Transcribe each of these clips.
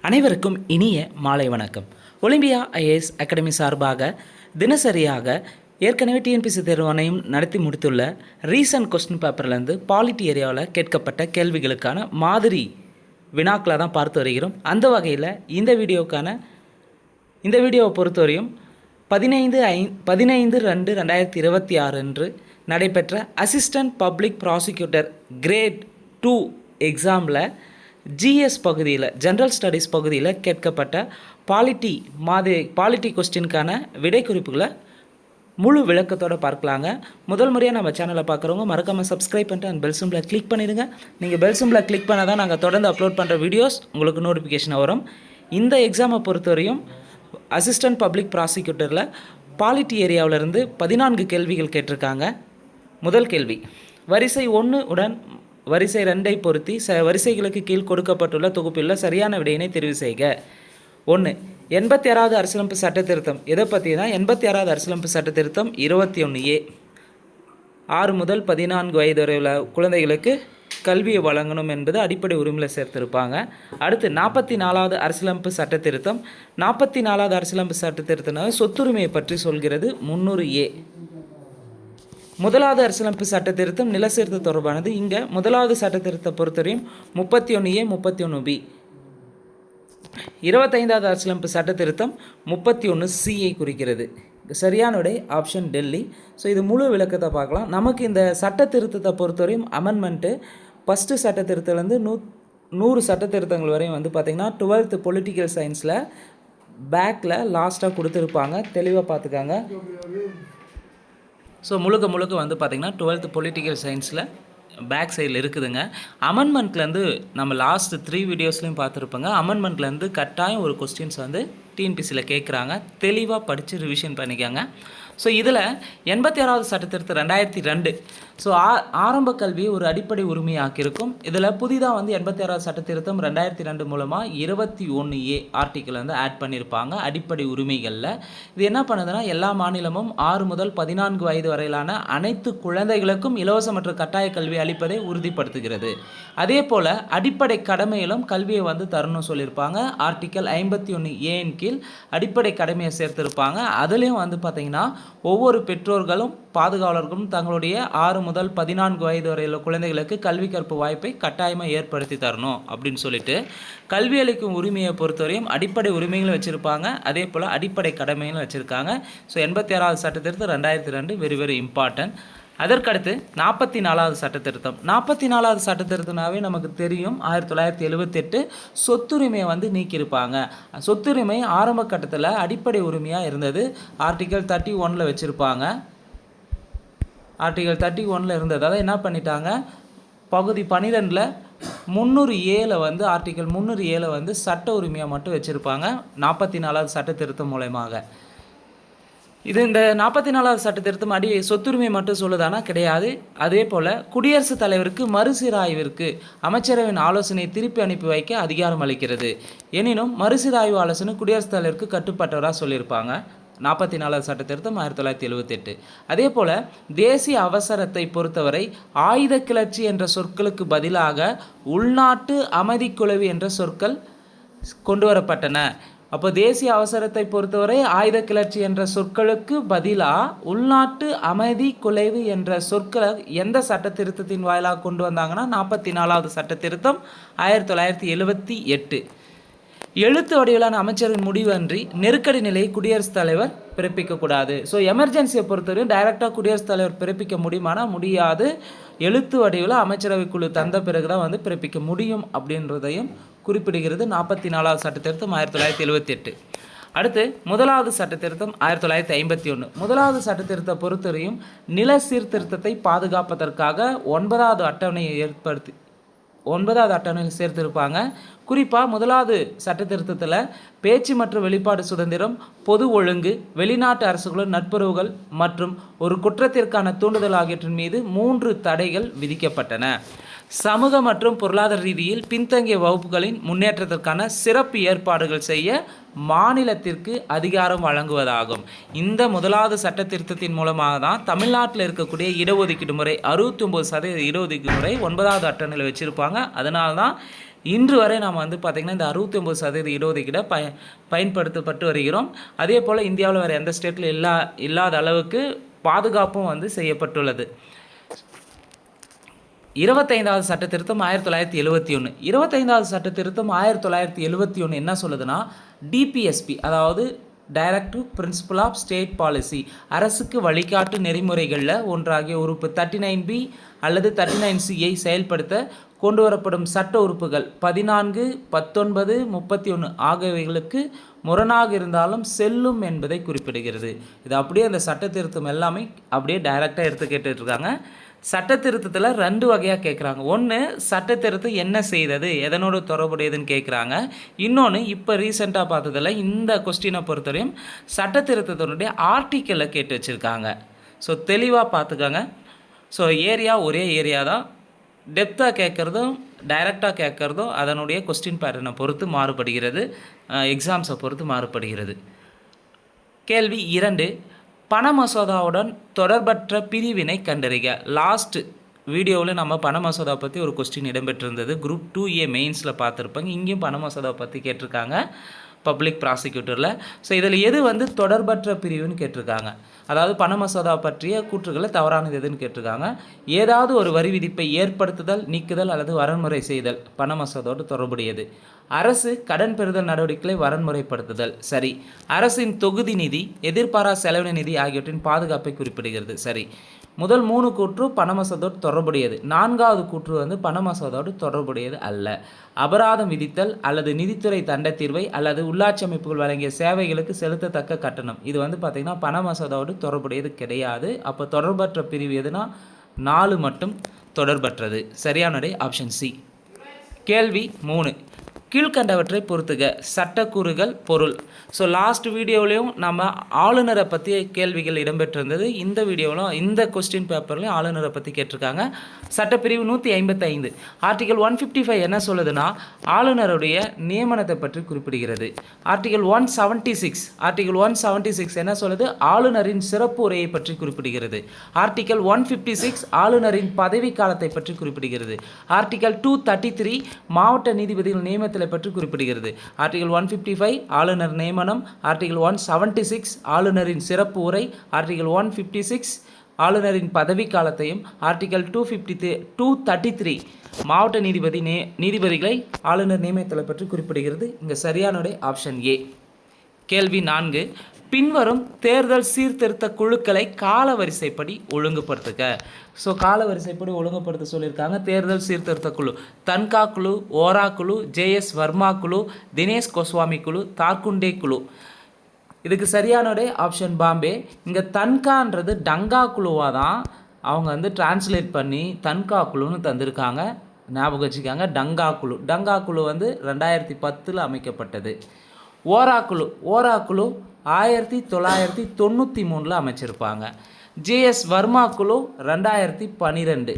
அனைவருக்கும் இனிய மாலை வணக்கம். ஒலிம்பியா ஐஏஎஸ் அகாடமி சார்பாக தினசரியாக ஏற்கனவே டிஎன்பிசி தேர்வாணையம் நடத்தி முடித்துள்ள ரீசன்ட் கொஸ்டின் பேப்பர்லேருந்து பாலிட்டி ஏரியாவில் கேட்கப்பட்ட கேள்விகளுக்கான மாதிரி வினாக்களை தான் பார்த்து வருகிறோம். அந்த வகையில் இந்த வீடியோவை பொறுத்தவரையும் 15/2/2026 அன்று நடைபெற்ற அசிஸ்டன்ட் பப்ளிக் ப்ராசிக்யூட்டர் கிரேட் 2 எக்ஸாமில் ஜிஎஸ் பகுதியில் ஜென்ரல் ஸ்டடீஸ் பகுதியில் கேட்கப்பட்ட பாலிட்டி கொஸ்டினுக்கான விடை குறிப்புகளை முழு விளக்கத்தோடு பார்க்கலாங்க. முதல் முறையாக நம்ம சேனலை பார்க்குறவங்க மறக்காமல் சப்ஸ்கிரைப் பண்ணிட்டு அந்த பெல் சிம்பிளை கிளிக் பண்ணிடுங்க. நீங்கள் பெல் சிம்பிளை கிளிக் பண்ணால் தான் நாங்கள் தொடர்ந்து அப்லோட் பண்ணுற வீடியோஸ் உங்களுக்கு நோட்டிஃபிகேஷன் வரும். இந்த எக்ஸாமை பொறுத்தவரையும் அசிஸ்டன்ட் பப்ளிக் ப்ராசிக்யூட்டரில் பாலிட்டி ஏரியாவிலிருந்து 14 கேள்விகள் கேட்டிருக்காங்க. முதல் கேள்வி, வரிசை 1 உடன் வரிசை 2ஐ பொருத்தி வரிசைகளுக்கு கீழ் கொடுக்கப்பட்டுள்ள தொகுப்பில் சரியான விடையினை தெரிவு செய்க. 1. 86வது அரசியலமைப்பு சட்ட திருத்தம் எதை பற்றினா 86வது அரசியலமைப்பு சட்ட திருத்தம் 21A 6 முதல் 14 வயது வரை உள்ள குழந்தைகளுக்கு கல்வியை வழங்கணும் என்பது அடிப்படை உரிமையில் சேர்த்திருப்பாங்க. அடுத்து 44வது அரசியலமைப்பு சட்ட திருத்தம் 44வது அரசியலமைப்பு சட்ட திருத்தம் சொத்துரிமையை பற்றி சொல்கிறது 300A. முதலாவது அரசியலமைப்பு சட்ட திருத்தம் நில சீர்திருத்த தொடர்பானது. இங்கே முதலாவது சட்ட திருத்தத்தை பொறுத்தவரையும் 31A 31B. 25வது அரசியலமைப்பு சட்ட திருத்தம் 31Cயை குறிக்கிறது. சரியான விடை ஆப்ஷன் டெல்லி. ஸோ இது முழு விளக்கத்தை பார்க்கலாம். நமக்கு இந்த சட்ட திருத்தத்தை பொறுத்தவரையும் அமெண்ட்மெண்ட்டு ஃபஸ்ட்டு சட்ட திருத்தத்துலேருந்து 100 சட்ட திருத்தங்கள் வரையும் வந்து பார்த்திங்கன்னா 12th பொலிட்டிக்கல் சயின்ஸில் பேக்கில் லாஸ்ட்டாக கொடுத்துருப்பாங்க. தெளிவாக பார்த்துக்காங்க. ஸோ முழுக்க வந்து பார்த்திங்கன்னா 12th பொலிட்டிக்கல் சயின்ஸில் பேக் சைடில் இருக்குதுங்க. அமெண்ட்மெண்ட்லேருந்து நம்ம லாஸ்ட் 3 வீடியோஸ்லையும் பார்த்துருப்போங்க. அமெண்ட்மெண்ட்லேருந்து கட்டாயம் ஒரு கொஸ்டின்ஸ் வந்து டிஎன்பிசியில் கேட்குறாங்க. தெளிவாக படித்து ரிவிஷன் பண்ணிக்காங்க. ஸோ இதில் 86வது சட்டத்திருத்தம் 2002 ஸோ ஆரம்ப கல்வியை ஒரு அடிப்படை உரிமையாக்கியிருக்கும். இதில் புதிதாக வந்து 86வது சட்டத்திருத்தம் 2002 மூலமாக 21A ஆர்டிக்கிள் வந்து ஆட் பண்ணியிருப்பாங்க அடிப்படை உரிமைகளில். இது என்ன பண்ணுதுன்னா எல்லா மாநிலமும் 6 முதல் 14 வயது வரையிலான அனைத்து குழந்தைகளுக்கும் இலவச மற்றும் கட்டாய கல்வி அளிப்பதை உறுதிப்படுத்துகிறது. அதே போல் அடிப்படை கடமையிலும் கல்வியை வந்து தரணும் சொல்லியிருப்பாங்க. ஆர்டிக்கல் 51A கீழ் அடிப்படை கடமையை சேர்த்திருப்பாங்க. அதுலேயும் வந்து பார்த்திங்கன்னா ஒவ்வொரு பெற்றோர்களும் பாதுகாவலர்களும் தங்களுடைய 6 முதல் 14 வயது வரையுள்ள குழந்தைகளுக்கு கல்வி கற்பு வாய்ப்பை கட்டாயமாக ஏற்படுத்தி தரணும் அப்படின்னு சொல்லிட்டு கல்வி அளிக்கும் உரிமையை பொறுத்தவரையும் அடிப்படை உரிமைகளும் வச்சுருப்பாங்க. அதே போல் அடிப்படை கடமைகளும் வச்சுருக்காங்க. ஸோ 86வது சட்டத்திருத்தம் 2002 வெரி வெரி இம்பார்ட்டன்ட். அதற்கடுத்து 44வது சட்டத்திருத்தம் 44வது சட்டத்திருத்தம்னாவே நமக்கு தெரியும் 1978 சொத்துரிமையை வந்து நீக்கியிருப்பாங்க. சொத்துரிமை ஆரம்ப கட்டத்தில் அடிப்படை உரிமையாக இருந்தது. ஆர்டிக்கல் 31 வச்சுருப்பாங்க. ஆர்டிக்கல் 31 இருந்தது. அதை என்ன பண்ணிட்டாங்க, பகுதி 12 300A வந்து ஆர்டிக்கல் 300A வந்து சட்ட உரிமையாக மட்டும் வச்சுருப்பாங்க 44வது சட்ட திருத்தம் மூலமாக. இது இந்த 44வது சட்ட திருத்தம் சொத்துரிமை மட்டும் சொல்லுதானா கிடையாது. அதே போல் குடியரசுத் தலைவருக்கு மறுசீராய்விற்கு அமைச்சரவையின் ஆலோசனை திருப்பி அனுப்பி வைக்க அதிகாரம் அளிக்கிறது. எனினும் மறுசீராய்வு ஆலோசனை குடியரசுத் தலைவருக்கு கட்டுப்பட்டவராக சொல்லியிருப்பாங்க. 44வது சட்ட திருத்தம் 1978. அதே போல் தேசிய அவசரத்தை பொறுத்தவரை ஆயுத கிளர்ச்சி என்ற சொற்களுக்கு பதிலாக உள்நாட்டு அமைதி குழுவு என்ற சொற்கள் கொண்டு வரப்பட்டன. அப்போ தேசிய அவசரத்தை பொறுத்தவரை ஆயுத கிளர்ச்சி என்ற சொற்களுக்கு பதிலாக உள்நாட்டு அமைதி குலைவு என்ற சொற்களை எந்த சட்ட திருத்தத்தின் வாயிலாக கொண்டு வந்தாங்கன்னா 44வது சட்ட திருத்தம் 1978. எழுத்து வடிவிலான அமைச்சரின் முடிவு அன்றி நெருக்கடி நிலையை குடியரசுத் தலைவர் பிறப்பிக்கக்கூடாது. ஸோ எமர்ஜென்சியை பொறுத்தவரை டைரெக்டாக குடியரசுத் தலைவர் பிறப்பிக்க முடியுமானா முடியாது. எழுத்து வடிவில் அமைச்சரவை குழு தந்த பிறகு தான் வந்து பிறப்பிக்க முடியும் அப்படின்றதையும் குறிப்பிடுகிறது 44வது சட்ட திருத்தம் 1978. அடுத்து முதலாவது சட்ட திருத்தம் 1951. முதலாவது சட்ட திருத்தத்தை பொறுத்தவரையும் நில சீர்திருத்தத்தை பாதுகாப்பதற்காக 9வது அட்டவணையில் சேர்த்திருப்பாங்க. குறிப்பாக முதலாவது சட்ட திருத்தத்தில் பேச்சு மற்றும் வெளிப்பாடு சுதந்திரம், பொது ஒழுங்கு, வெளிநாட்டு அரசுகளுடன் நட்புறவுகள் மற்றும் ஒரு குற்றத்திற்கான தூண்டுதல் ஆகியவற்றின் மீது 3 தடைகள் விதிக்கப்பட்டன. சமூக மற்றும் பொருளாதார ரீதியில் பின்தங்கிய வகுப்புகளின் முன்னேற்றத்திற்கான சிறப்பு ஏற்பாடுகள் செய்ய மாநிலத்திற்கு அதிகாரம் வழங்குவதாகும். இந்த முதலாவது சட்ட திருத்தத்தின் மூலமாக தான் தமிழ்நாட்டில் இருக்கக்கூடிய இடஒதுக்கீடு முறை 69% இடஒதுக்கீடு முறை 9வது அட்டவணையில் வச்சுருப்பாங்க. அதனால தான் இன்று வரை நாம் வந்து பார்த்திங்கன்னா இந்த 69% இடஒதுக்கீடை பயன்படுத்தப்பட்டு வருகிறோம். அதே போல் இந்தியாவில் வேறு எந்த ஸ்டேட்டில் இல்லாத அளவுக்கு பாதுகாப்பும் வந்து செய்யப்பட்டுள்ளது. 25வது சட்ட திருத்தம் 1971. 25வது சட்ட திருத்தம் 1971 என்ன சொல்லுதுன்னா, டிபிஎஸ்பி, அதாவது directive principle of state policy, அரசுக்கு வழிகாட்டு நெறிமுறைகளில் ஒன்றாகிய உறுப்பு 39B அல்லது 39Cயை செயல்படுத்த கொண்டு வரப்படும் சட்ட உறுப்புகள் 14, 19, 31 ஆகியவைகளுக்கு முரணாக இருந்தாலும் செல்லும் என்பதை குறிப்பிடுகிறது. இது அப்படியே அந்த சட்ட திருத்தம் எல்லாமே அப்படியே டைரெக்டாக எடுத்து கேட்டுட்ருக்காங்க. சட்ட திருத்தத்தில் 2 வகையாக கேட்குறாங்க. ஒன்று, சட்ட திருத்தம் என்ன செய்தது, எதனோடு தொடர்புடையதுன்னு கேட்குறாங்க. இன்னொன்று, இப்போ ரீசெண்டாக பார்த்ததில் இந்த கொஸ்டினை பொறுத்தவரையும் சட்ட திருத்தத்தினுடைய ஆர்டிக்கலை கேட்டு வச்சுருக்காங்க. ஸோ தெளிவாக பார்த்துக்கோங்க. ஸோ ஏரியா ஒரே ஏரியா தான். டெப்த்தாக கேட்குறதும் டைரெக்டாக கேட்குறதும் அதனுடைய கொஸ்டின் பேட்டர்னை பொறுத்து மாறுபடுகிறது, எக்ஸாம்ஸை பொறுத்து மாறுபடுகிறது. கேள்வி 2, பண மசோதாவுடன் தொடர்பற்ற பிரிவினை கண்டறிக. லாஸ்ட் வீடியோவில் நம்ம பண மசோதா பற்றி ஒரு கொஸ்டின் இடம்பெற்றிருந்தது. குரூப் 2A மெயின்ஸில் பார்த்துருப்பாங்க. இங்கேயும் பண மசோதா பற்றி கேட்டிருக்காங்க பப்ளிக் ப்ராசிக்யூட்டரில். ஸோ இதில் எது வந்து தொடர்பற்ற பிரிவுன்னு கேட்டிருக்காங்க. அதாவது பண மசோதா பற்றிய கூற்றுகளை தவறானது எதுன்னு கேட்டிருக்காங்க. ஏதாவது ஒரு வரி விதிப்பை ஏற்படுத்துதல், நீக்குதல் அல்லது வரன்முறை செய்தல் பண மசோதாவோடு தொடர்புடையது. அரசு கடன் பெறுதல் நடவடிக்கைகளை வரன்முறைப்படுத்துதல் சரி. அரசின் தொகுதி நிதி, எதிர்பாரா செலவின நிதி ஆகியவற்றின் பாதுகாப்பை குறிப்பிடுகிறது சரி. முதல் 3 கூற்று பண மசோதாவோடு தொடர்புடையது. 4வது கூற்று வந்து பண மசோதாவோடு தொடர்புடையது அல்ல. அபராதம் விதித்தல் அல்லது நிதித்துறை தண்ட தீர்வை அல்லது உள்ளாட்சி அமைப்புகள் வழங்கிய சேவைகளுக்கு செலுத்தத்தக்க கட்டணம், இது வந்து பார்த்திங்கன்னா பண மசோதாவோடு தொடர்புடையது கிடையாது. அப்போ தொடர்பற்ற பிரிவு எதுனா 4 மட்டும் தொடர்பற்றது. சரியான ஆப்ஷன் சி. கேள்வி 3, கீழ்கண்டவற்றை பொறுத்துக. சட்டக்கூறுகள், பொருள். ஸோ லாஸ்ட் வீடியோவிலையும் நம்ம ஆளுநரை பற்றி கேள்விகள் இடம்பெற்றிருந்தது. இந்த வீடியோவிலும் இந்த கொஸ்டின் பேப்பர்லையும் ஆளுநரை பற்றி கேட்டிருக்காங்க. சட்டப்பிரிவு 155 ஆர்டிகல் 155 என்ன சொல்லுதுன்னா, ஆளுநருடைய நியமனத்தை பற்றி குறிப்பிடுகிறது. ஆர்டிகல் 176 என்ன சொல்லுது, ஆளுநரின் சிறப்பு உரையை பற்றி குறிப்பிடுகிறது. ஆர்டிகல் 156 ஆளுநரின் பதவி காலத்தை பற்றி குறிப்பிடுகிறது. ஆர்டிகல் 233 மாவட்ட நீதிபதிகள் நியமனத்தை பற்றி குறிப்பிடுகிறது. ஆர்டிகல் 155 ஆளுநர் நியமனம். ஆர்டிகல் 176 ஆளுநரின் சிறப்பு உரை. ஆர்டிகல் 156 ஆளுநரின் பதவி காலத்தையும். ஆர்டிகல் 233 மாவட்ட நீதிபதிகளை ஆளுநர் நியமனத்தை பற்றி குறிப்பிடுகிறது. இங்கே சரியான ஆப்ஷன் ஏ. கேள்வி 4, பின்வரும் தேர்தல் சீர்திருத்த குழுக்களை காலவரிசைப்படி ஒழுங்குபடுத்துக. ஸோ காலவரிசைப்படி ஒழுங்குபடுத்த சொல்லியிருக்காங்க. தேர்தல் சீர்திருத்த குழு தன்கா குழு, ஓரா குழு, JS வர்மா குழு, தினேஷ் கோஸ்வாமி குழு, தார்குண்டே குழு. இதுக்கு சரியான ஆப்ஷன் பாம்பே. இங்கே தன்கான்றது டங்கா குழுவாக தான் அவங்க வந்து டிரான்ஸ்லேட் பண்ணி தன்கா குழுன்னு தந்திருக்காங்க. ஞாபகம் வச்சுக்காங்க. டங்கா குழு வந்து 2010 அமைக்கப்பட்டது. ஓரா குழு 1993 அமைச்சிருப்பாங்க. JS வர்மா குழு 2012.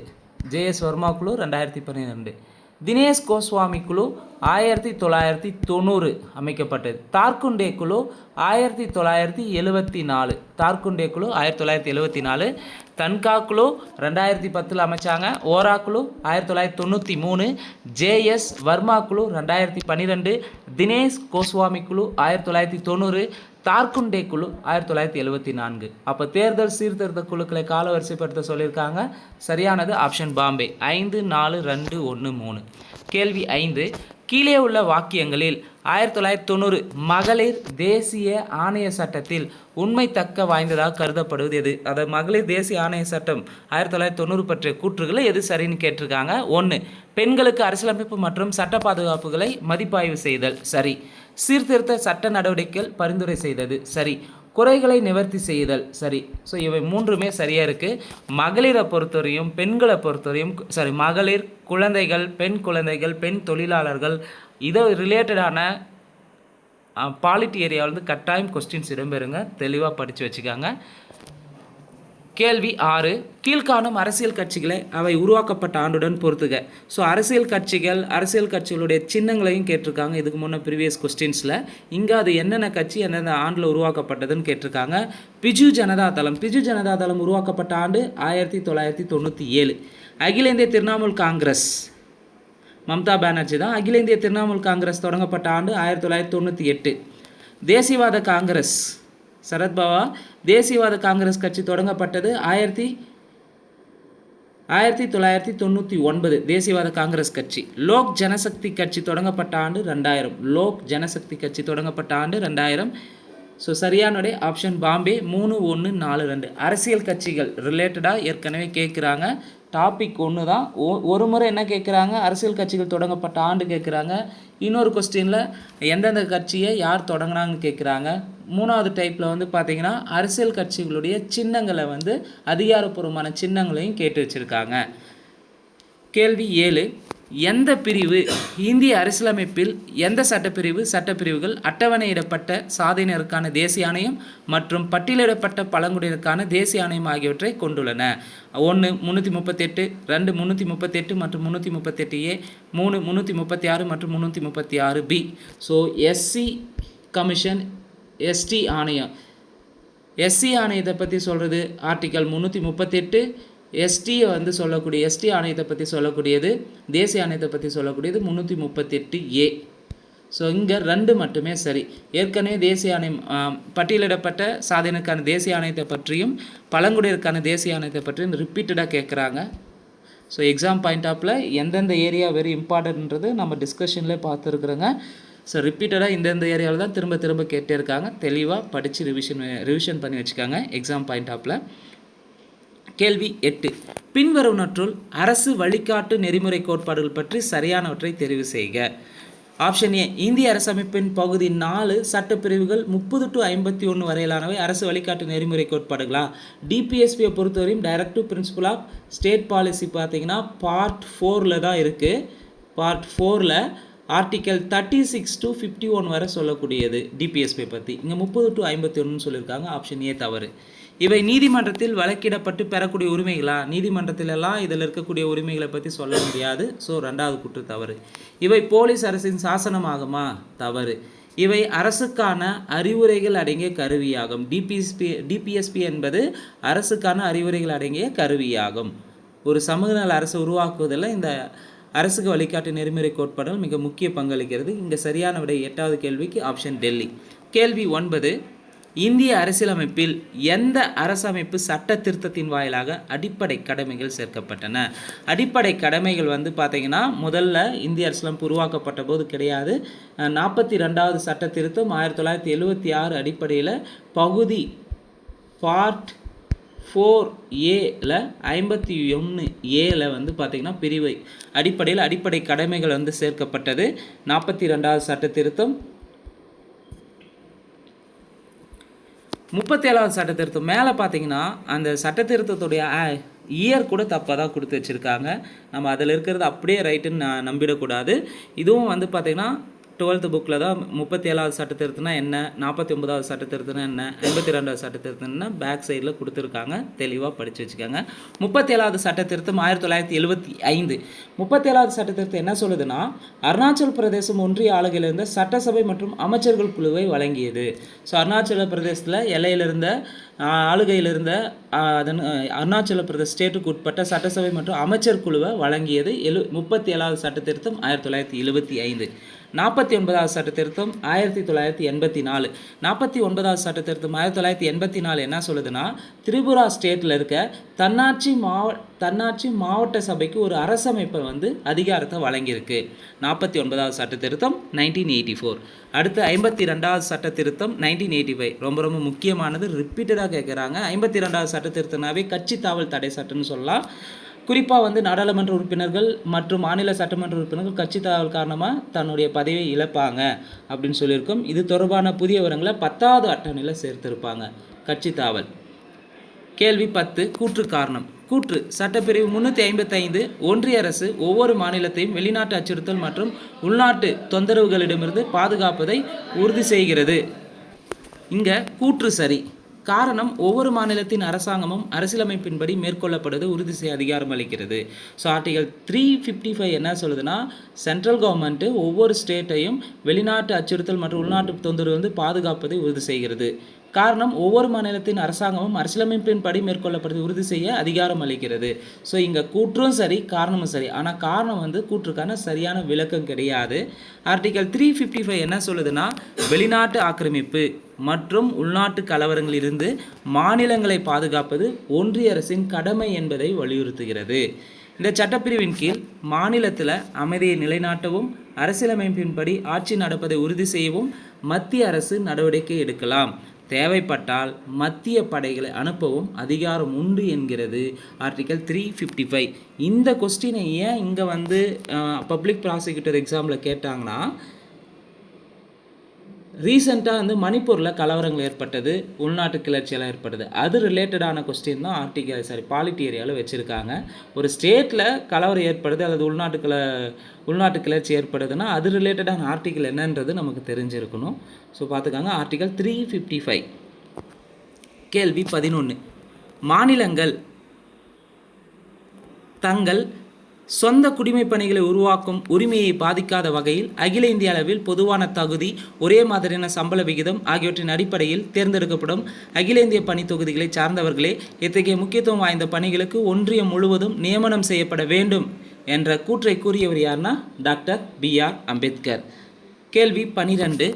தினேஷ் கோஸ்வாமி குழு 1990 அமைக்கப்பட்டது. தார்குண்டே குழு 1974. தன்கா குழு 2010 அமைச்சாங்க. ஓரா குழு 1993. JS வர்மா குழு 2012. தினேஷ் கோஸ்வாமி குழு 1990. தார்குண்டே குழு 1974. அப்போ தேர்தல் சீர்திருத்த குழுக்களை காலவரிசைப்படுத்த சொல்லியிருக்காங்க. சரியானது ஆப்ஷன் பாம்பே. 5, 4, 2, 1, 3. கேள்வி 5, கீழே உள்ள வாக்கியங்களில் 1990 மகளிர் தேசிய ஆணைய சட்டத்தில் உண்மை தக்க வாய்ந்ததாக கருதப்படுவது எது? அதாவது மகளிர் தேசிய ஆணைய சட்டம் 1990 பற்றிய கூற்றுகளை எது சரின்னு கேட்டிருக்காங்க. 1, பெண்களுக்கு அரசியலமைப்பு மற்றும் சட்ட பாதுகாப்புகளை மதிப்பாய்வு செய்தல் சரி. சீர்திருத்த சட்ட நடவடிக்கைகள் பரிந்துரை செய்தது சரி. குறைகளை நிவர்த்தி செய்தல் சரி. ஸோ இவை 3மே சரியாக இருக்குது. மகளிரை பொறுத்தவரையும் பெண்களை பொறுத்தவரையும் மகளிர், குழந்தைகள், பெண் தொழிலாளர்கள், இதை ரிலேட்டடான பாலிட்டி ஏரியாவிலேருந்து கட்டாயம் கொஸ்டின்ஸ் இடம்பெறுங்க. தெளிவாக படித்து வச்சுக்காங்க. கேள்வி 6, கீழ்காணும் அரசியல் கட்சிகளை அவை உருவாக்கப்பட்ட ஆண்டுடன் பொறுத்துக. ஸோ அரசியல் கட்சிகளுடைய சின்னங்களையும் கேட்டிருக்காங்க. இதுக்கு முன்னே ப்ரீவியஸ் கொஸ்டின்ஸில். இங்கே அது என்னென்ன கட்சி எந்தெந்த ஆண்டில் உருவாக்கப்பட்டதுன்னு கேட்டிருக்காங்க. பிஜு ஜனதா தளம் உருவாக்கப்பட்ட ஆண்டு 1997. அகில இந்திய திரிணாமுல் காங்கிரஸ் மம்தா பானர்ஜி தான். அகில இந்திய திரிணாமுல் காங்கிரஸ் தொடங்கப்பட்ட ஆண்டு 1998. தேசியவாத காங்கிரஸ் சரத்பவார். தேசியவாத காங்கிரஸ் கட்சி தொடங்கப்பட்டது 1999. தேசியவாத காங்கிரஸ் கட்சி. லோக் ஜனசக்தி கட்சி தொடங்கப்பட்ட ஆண்டு 2000. லோக் ஜனசக்தி கட்சி தொடங்கப்பட்ட ஆண்டு 2000. ஸோ சரியானுடைய ஆப்ஷன் பாம்பே. 3142. அரசியல் கட்சிகள் ரிலேட்டடாக ஏற்கனவே கேட்குறாங்க. டாபிக் ஒன்று தான். ஒரு முறை என்ன கேட்குறாங்க, அரசியல் கட்சிகள் தொடங்கப்பட்ட ஆண்டு கேட்குறாங்க. இன்னொரு கொஸ்டினில் எந்தெந்த கட்சியை யார் தொடங்கினாங்கன்னு கேட்குறாங்க. மூணாவது டைப்பில் வந்து பார்த்திங்கன்னா அரசியல் கட்சிகளுடைய சின்னங்களை வந்து அதிகாரப்பூர்வமான சின்னங்களையும் கேட்டு வச்சுருக்காங்க. கேள்வி 7. எந்த பிரிவு இந்திய அரசியலமைப்பில் எந்த சட்டப்பிரிவுகள் அட்டவணையிடப்பட்ட சாதியினருக்கான தேசிய ஆணையம் மற்றும் பட்டியலிடப்பட்ட பழங்குடியினருக்கான தேசிய ஆணையம் ஆகியவற்றை கொண்டுள்ளன? 1 338, 2 338 மற்றும் 338A, 3 336 மற்றும் 336B. So SC commission, ST ஆணையம். எஸ்சி ஆணையத்தை பற்றி சொல்கிறது ஆர்டிக்கல் 338. எஸ்டியை வந்து சொல்லக்கூடிய எஸ்டி ஆணையத்தை பற்றி சொல்லக்கூடியது, தேசிய ஆணையத்தை பற்றி சொல்லக்கூடியது 338A. ஸோ இங்கே 2 மட்டுமே சரி. ஏற்கனவே தேசிய ஆணையம் பட்டியலிடப்பட்ட சாதனைக்கான தேசிய ஆணையத்தை பற்றியும் பழங்குடியினருக்கான தேசிய ஆணையத்தை பற்றியும் ரிப்பீட்டடாக கேட்குறாங்க. ஸோ எக்ஸாம் பாயிண்ட் ஆஃபில் எந்தெந்த ஏரியா வெரி இம்பார்ட்டன்ட்ன்றது நம்ம டிஸ்கஷனில் பார்த்துருக்குறோங்க. ஸோ ரிப்பீட்டடாக இந்தந்த ஏரியாவில் தான் திரும்ப திரும்ப கேட்டே இருக்காங்க. தெளிவாக படித்து ரிவிஷன் பண்ணி வச்சுக்காங்க எக்ஸாம் பாயிண்ட் ஆஃபில். கேள்வி 8. பின்வருவனற்றுள் அரசு வழிகாட்டு நெறிமுறை கோட்பாடுகள் பற்றி சரியானவற்றை தெரிவு செய்க. Option A. இந்திய அரசமைப்பின் பகுதி 4 சட்டப்பிரிவுகள் 30 to 51 வரையிலானவை அரசு வழிகாட்டு நெறிமுறை கோட்பாடுகளா? டிபிஎஸ்பியை பொறுத்தவரையும் directive principle of state policy பார்த்தீங்கன்னா பார்ட் 4ல் தான் இருக்குது. பார்ட் 4ல் ஆர்டிக்கல் 36 to 51 வரை சொல்லக்கூடியது டிபிஎஸ்பியை பற்றி. இங்கே 30 to 51 சொல்லியிருக்காங்க. ஆப்ஷன் ஏ தவறு. இவை நீதிமன்றத்தில் வழக்கிடப்பட்டு பெறக்கூடிய உரிமைகளா? நீதிமன்றத்திலெல்லாம் இதில் இருக்கக்கூடிய உரிமைகளை பற்றி சொல்ல முடியாது. ஸோ 2வது கூற்று தவறு. இவை போலீஸ் அரசின் சாசனமாகுமா? தவறு. இவை அரசுக்கான அறிவுரைகள் அடங்கிய கருவியாகும். டிபிஎஸ்பி என்பது அரசுக்கான அறிவுரைகள் அடங்கிய கருவியாகும். ஒரு சமூக நல அரசு உருவாக்குவதில் இந்த அரசுக்கு வழிகாட்டு நெறிமுறை கோட்பாடுகள் மிக முக்கிய பங்களிக்கிறது. இங்கே சரியான விடை 8வது கேள்விக்கு ஆப்ஷன் டெல்லி. கேள்வி 9. இந்திய அரசியலமைப்பில் எந்த அரசமைப்பு சட்ட திருத்தத்தின் வாயிலாக அடிப்படை கடமைகள் சேர்க்கப்பட்டன? அடிப்படை கடமைகள் வந்து பார்த்திங்கன்னா முதல்ல இந்திய அரசியலமைப்பு உருவாக்கப்பட்ட போது கிடையாது. 42வது சட்ட திருத்தம் 1976 அடிப்படையில் பகுதி பார்ட் 4Aல 51Aல வந்து பார்த்திங்கன்னா பிரிவை அடிப்படையில் அடிப்படை கடமைகள் வந்து சேர்க்கப்பட்டது. 42வது சட்ட திருத்தம். 37வது சட்ட திருத்தம் மேலே பார்த்தீங்கன்னா அந்த சட்ட திருத்தத்துடைய இயர் கூட தப்பாக தான் கொடுத்து வச்சுருக்காங்க. நம்ம அதில் இருக்கிறது அப்படியே ரைட்டுன்னு நம்பிடக்கூடாது. இதுவும் வந்து பார்த்திங்கன்னா 12th புக்கில் தான் 37வது சட்ட திருத்தம்னா என்ன, 49வது சட்ட திருத்தம்னா என்ன, 52வது சட்ட திருத்தம்னா பேக் சைடில் கொடுத்துருக்காங்க. தெளிவாக படித்து வச்சுக்கோங்க. 37வது சட்ட திருத்தம் 1975. 37வது சட்ட திருத்தம் என்ன சொல்லுதுன்னா, அருணாச்சல் பிரதேசம் ஒன்றிய ஆளுகையில் இருந்த சட்டசபை மற்றும் அமைச்சர்கள் குழுவை வழங்கியது. ஸோ அருணாச்சல பிரதேசத்தில் எல்லையில் இருந்த ஆளுகையில் இருந்த அருணாச்சல பிரதேச ஸ்டேட்டுக்கு உட்பட்ட சட்டசபை மற்றும் அமைச்சர் குழுவை வழங்கியது 37வது சட்ட திருத்தம் 1975. 49வது சட்ட திருத்தம் 1984. 49வது சட்ட திருத்தம் 1984 என்ன சொல்லுதுன்னா, திரிபுரா ஸ்டேட்டில் இருக்க தன்னாட்சி மாவட்ட சபைக்கு ஒரு அரசமைப்பை வந்து அதிகாரத்தை வழங்கியிருக்கு. 49வது சட்ட திருத்தம் 1984. அடுத்து 52வது சட்ட திருத்தம் 1985. ரொம்ப ரொம்ப முக்கியமானது, ரிப்பீட்டடாக கேட்குறாங்க. 52வது சட்ட திருத்தம்னாவே கட்சி தாவல் தடை சட்டம்னு சொல்லலாம். குறிப்பாக வந்து நாடாளுமன்ற உறுப்பினர்கள் மற்றும் மாநில சட்டமன்ற உறுப்பினர்கள் கட்சி தாவல் காரணமாக தன்னுடைய பதவியை இழப்பாங்க அப்படின்னு சொல்லியிருக்கோம். இது தொடர்பான புதிய விவரங்களை 10வது அட்டவணையில் சேர்த்திருப்பாங்க. கட்சி தாவல். கேள்வி 10. கூற்று காரணம். கூற்று சட்டப்பிரிவு 355 ஒன்றிய அரசு ஒவ்வொரு மாநிலத்தையும் வெளிநாட்டு அச்சுறுத்தல் மற்றும் உள்நாட்டு தொந்தரவுகளிடமிருந்து பாதுகாப்பதை உறுதி செய்கிறது. இங்கே கூற்று சரி. காரணம், ஒவ்வொரு மாநிலத்தின் அரசாங்கமும் அரசியலமைப்பின்படி மேற்கொள்ளப்படுவது உறுதி செய்ய அதிகாரம் அளிக்கிறது. ஸோ ஆர்டிகல் 355 என்ன சொல்லுதுன்னா, சென்ட்ரல் கவர்மெண்ட்டு ஒவ்வொரு ஸ்டேட்டையும் வெளிநாட்டு அச்சுறுத்தல் மற்றும் உள்நாட்டு தொந்தரவு வந்து பாதுகாப்பதை உறுதி செய்கிறது. காரணம் ஒவ்வொரு மாநிலத்தின் அரசாங்கமும் அரசியலமைப்பின்படி மேற்கொள்ளப்படுவதை உறுதி செய்ய அதிகாரம் அளிக்கிறது. ஸோ இங்கே கூற்றும் சரி காரணமும் சரி, ஆனால் காரணம் வந்து கூற்றுக்கான சரியான விளக்கம் கிடையாது. ஆர்டிகல் 355 என்ன சொல்லுதுன்னா, வெளிநாட்டு ஆக்கிரமிப்பு மற்றும் உள்நாட்டு கலவரங்களிலிருந்து மாநிலங்களை பாதுகாப்பது ஒன்றிய அரசின் கடமை என்பதை வலியுறுத்துகிறது. இந்த சட்டப்பிரிவின் கீழ் மாநிலத்தில் அமைதியை நிலைநாட்டவும் அரசியலமைப்பின்படி ஆட்சி நடப்பதை உறுதி செய்யவும் மத்திய அரசு நடவடிக்கை எடுக்கலாம். தேவைப்பட்டால் மத்திய படைகளை அனுப்பவும் அதிகாரம் உண்டு என்கிறது ஆர்டிகல் 355. இந்த கொஸ்டினை ஏன் இங்கே வந்து பப்ளிக் ப்ராசிக்யூட்டர் எக்ஸாமில் கேட்டாங்கன்னா, ரீசெண்டாக வந்து மணிப்பூரில் கலவரங்கள் ஏற்பட்டது, உள்நாட்டு கிளர்ச்சியெல்லாம் ஏற்பட்டது. அது ரிலேட்டடான கொஸ்டின் தான் பாலிட்டி ஏரியாவில் வச்சுருக்காங்க. ஒரு ஸ்டேட்டில் கலவரம் ஏற்படுது அல்லது உள்நாட்டு கிளர்ச்சி ஏற்படுதுன்னா அது ரிலேட்டடான ஆர்டிக்கல் என்னன்றது நமக்கு தெரிஞ்சிருக்கணும். ஸோ பார்த்துக்காங்க. ஆர்டிகல் 355. கேள்வி 11. மாநிலங்கள் தங்கள் சொந்த குடிமைப் பணிகளை உருவாக்கும் உரிமையை பாதிக்காத வகையில் அகில இந்திய அளவில் பொதுவான தகுதி, ஒரே மாதிரியான சம்பள விகிதம் ஆகியவற்றின் அடிப்படையில் தேர்ந்தெடுக்கப்படும் அகில இந்திய பணி தொகுதிகளை சார்ந்தவர்களே இத்தகைய முக்கியத்துவம் வாய்ந்த பணிகளுக்கு ஒன்றியம் முழுவதும் நியமனம் செய்யப்பட வேண்டும் என்ற கூற்றை கூறியவர் யார்னா டாக்டர் B.R. அம்பேத்கர். கேள்வி 12.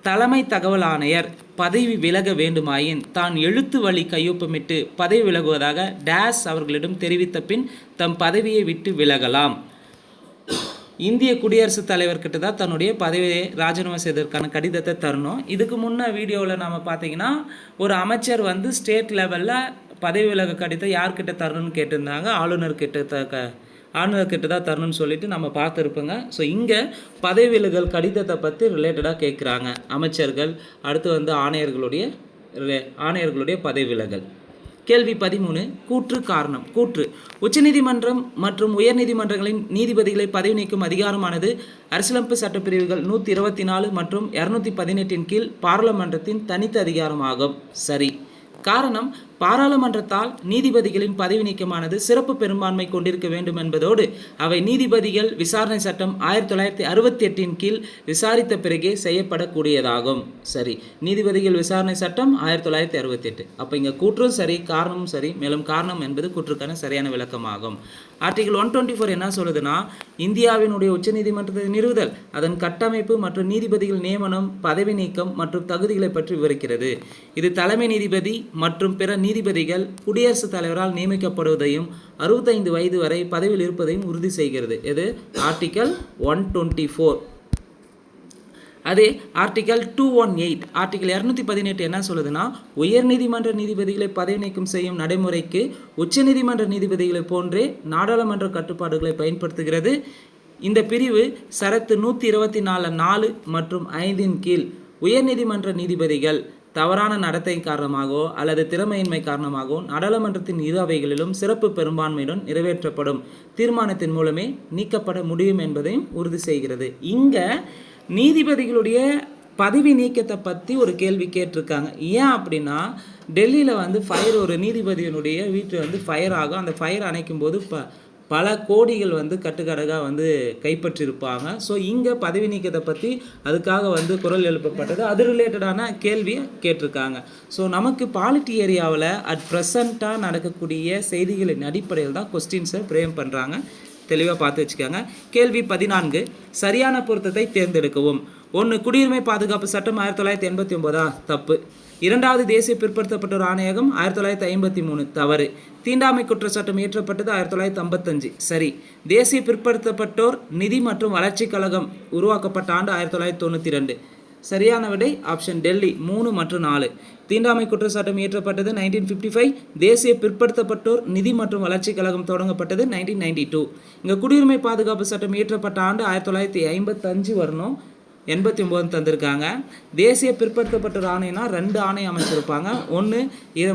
தலைமை தகவல் ஆணையர் பதவி விலக வேண்டுமாயின் தான் எழுத்து வழி கையொப்பமிட்டு பதவி விலகுவதாக டேஸ் அவர்களிடம் தெரிவித்த பின் தம் பதவியை விட்டு விலகலாம். இந்திய குடியரசுத் தலைவர்கிட்ட தான் தன்னுடைய பதவியை ராஜினாமா செய்வதற்கான கடிதத்தை தரணும். இதுக்கு முன்ன வீடியோவில் நாம் பார்த்தீங்கன்னா ஒரு அமைச்சர் வந்து ஸ்டேட் லெவலில் பதவி விலக கடிதத்தை யார்கிட்ட தரணும்னு கேட்டிருந்தாங்க. ஆளுநர்கிட்ட தான் தரணும்னு சொல்லிட்டு நம்ம பார்த்துருப்போங்க. ஸோ இங்கே பதவி விலகல் கடிதத்தை பற்றி ரிலேட்டடாக கேட்குறாங்க அமைச்சர்கள். அடுத்து வந்து ஆணையர்களுடைய பதவி விலகல். கேள்வி 13. கூற்று காரணம். கூற்று: உச்சநீதிமன்றம் மற்றும் உயர்நீதிமன்றங்களின் நீதிபதிகளை பதவி நீக்கும் அதிகாரமானது அரசியலமைப்பு சட்டப்பிரிவுகள் 124 மற்றும் 218 கீழ் பாராளுமன்றத்தின் தனித்த அதிகாரமாகும். சரி. காரணம்: பாராளுமன்றத்தால் நீதிபதிகளின் பதவி நீக்கமானது சிறப்பு பெரும்பான்மை கொண்டிருக்க வேண்டும் என்பதோடு அவை நீதிபதிகள் விசாரணை சட்டம் 1968 கீழ் விசாரித்த பிறகே செய்யப்படக்கூடியதாகும். சரி. நீதிபதிகள் விசாரணை சட்டம் 1968. அப்போ இங்கே கூற்றும் சரி காரணமும் சரி. மேலும் காரணம் என்பது கூற்றுக்கான சரியான விளக்கமாகும். ஆர்டிகல் 124 என்ன சொல்லுதுன்னா, இந்தியாவினுடைய உச்சநீதிமன்றத்தை நிறுவுதல், அதன் கட்டமைப்பு மற்றும் நீதிபதிகள் நியமனம், பதவி நீக்கம் மற்றும் தகுதிகளை பற்றி விவரிக்கிறது. இது தலைமை நீதிபதி மற்றும் பிற நீதிபதிகள் குடியரசுத் தலைவரால் நியமிக்கப்படுவதையும் 65 வயது வரை பதவியில் இருப்பதையும் உறுதி செய்கிறது. இது ஆர்டிகல் 124. அதே ஆர்டிகல் 218. ஆர்டிகல் 218 என்ன சொல்லுதுன்னா, உயர்நீதிமன்ற நீதிபதிகளை பதவி நீக்கம் செய்யும் நடைமுறைக்கு உச்சநீதிமன்ற நீதிபதிகளை போன்றே நாடாளுமன்ற கட்டுப்பாடுகளை பயன்படுத்துகிறது. இந்த பிரிவு சரத்து 124(4) மற்றும் 5 கீழ் உயர்நீதிமன்ற நீதிபதிகள் தவறான நடத்தை காரணமாகவோ அல்லது திறமையின்மை காரணமாகவோ நாடாளுமன்றத்தின் இரு அவைகளிலும் சிறப்பு பெரும்பான்மையுடன் நிறைவேற்றப்படும் தீர்மானத்தின் மூலமே நீக்கப்பட முடியும் என்பதையும் உறுதி செய்கிறது. இங்கே நீதிபதிகளுடைய பதவி நீக்கத்தை பற்றி ஒரு கேள்வி கேட்டிருக்காங்க. ஏன் அப்படின்னா, டெல்லியில் வந்து ஒரு நீதிபதியினுடைய வீட்டு வந்து ஃபயர் ஆகும். அந்த ஃபயர் அணைக்கும் போது பல கோடிகள் வந்து கட்டுக்கடகாக வந்து கைப்பற்றியிருப்பாங்க. ஸோ இங்கே பதவி நீக்கத்தை பற்றி அதுக்காக வந்து குரல் எழுப்பப்பட்டது. அது ரிலேட்டடான கேள்வியை கேட்டிருக்காங்க. ஸோ நமக்கு பாலிட்டி ஏரியாவில் ப்ரெசண்ட்டாக நடக்கக்கூடிய செய்திகளின் அடிப்படையில் தான் கொஸ்டின்ஸை ஃப்ரேம் பண்ணுறாங்க. தெளிவாக பார்த்து வச்சுக்கோங்க. கேள்வி 14. சரியான பொருத்தத்தை தேர்ந்தெடுக்கவும். 1. குடியுரிமை பாதுகாப்பு சட்டம் 1989 தப்பு. 2வது தேசிய பிற்படுத்தப்பட்டோர் ஆணையகம் 1953 தவறு. தீண்டாமை குற்ற சட்டம் இயற்றப்பட்டது 1955 சரி. தேசிய பிற்படுத்தப்பட்டோர் நிதி மற்றும் வளர்ச்சி கழகம் உருவாக்கப்பட்ட ஆண்டு 1992. சரியான விடை ஆப்ஷன் டெல்லி 3 மற்றும் 4. தீண்டாமை குற்ற சட்டம் இயற்றப்பட்டது 1955. தேசிய பிற்படுத்தப்பட்டோர் நிதி மற்றும் வளர்ச்சி கழகம் தொடங்கப்பட்டது 1992. இங்கே குடியுரிமை பாதுகாப்பு சட்டம் இயற்றப்பட்ட ஆண்டு 1955 வரணும். 89 தந்திருக்காங்க. தேசிய பிற்படுத்தப்பட்டோர் ஆணையம்னா 2 ஆணையம் அமைச்சிருப்பாங்க.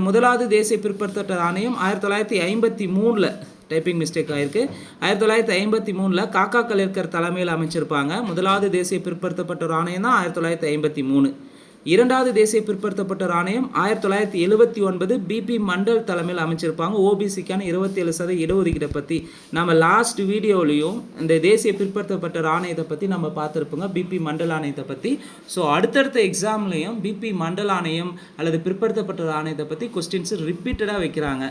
முதலாவது தேசிய பிற்படுத்தப்பட்டோர் ஆணையம் 1953 டைப்பிங் மிஸ்டேக் ஆயிருக்கு. 1953 காக்கா கலேர்கர் தலைமையில் அமைச்சிருப்பாங்க. முதலாவது தேசிய பிற்படுத்தப்பட்டோர் ஆணையம் தான் 1953. இரண்டாவது தேசிய பிற்படுத்தப்பட்டோர் ஆணையம் 1979 பிபி மண்டல் தலைமையில் அமைச்சிருப்பாங்க. ஓபிசிக்கான 27% இடஒதுக்கீடை பற்றி நம்ம லாஸ்ட் வீடியோலையும் இந்த தேசிய பிற்படுத்தப்பட்டோர் ஆணையத்தை பற்றி நம்ம பார்த்துருப்போங்க, பிபி மண்டல் ஆணையத்தை பற்றி. ஸோ அடுத்தடுத்த எக்ஸாம்லேயும் பிபி மண்டல் ஆணையம் அல்லது பிற்படுத்தப்பட்டோர் ஆணையத்தை பற்றி கொஸ்டின்ஸ் ரிப்பீட்டடாக வைக்கிறாங்க.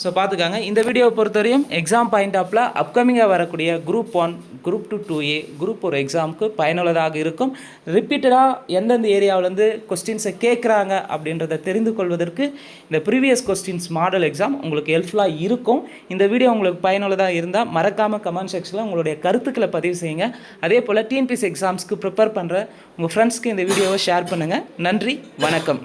ஸோ பார்த்துக்காங்க. இந்த வீடியோவை பொறுத்தவரையும் எக்ஸாம் பாயிண்ட் ஆஃபில் அப்கமிங்காக வரக்கூடிய குரூப் 1, குரூப் 2, 2A, குரூப் 4 எக்ஸாமுக்கு பயனுள்ளதாக இருக்கும். ரிப்பீட்டடாக எந்தெந்த ஏரியாவிலேருந்து கொஸ்டின்ஸை கேட்குறாங்க அப்படின்றத தெரிந்து கொள்வதற்கு இந்த ப்ரீவியஸ் கொஸ்டின்ஸ் மாடல் எக்ஸாம் உங்களுக்கு ஹெல்ப்ஃபுல்லாக இருக்கும். இந்த வீடியோ உங்களுக்கு பயனுள்ளதாக இருந்தால் மறக்காமல் கமெண்ட் செக்ஷனில் உங்களுடைய கருத்துக்களை பதிவு செய்யுங்க. அதே போல் டிஎன்பிஎஸ்சி எக்ஸாம்ஸ்க்கு ப்ரிப்பேர் பண்ணுற உங்கள் ஃப்ரெண்ட்ஸ்க்கு இந்த வீடியோவை ஷேர் பண்ணுங்கள். நன்றி, வணக்கம்.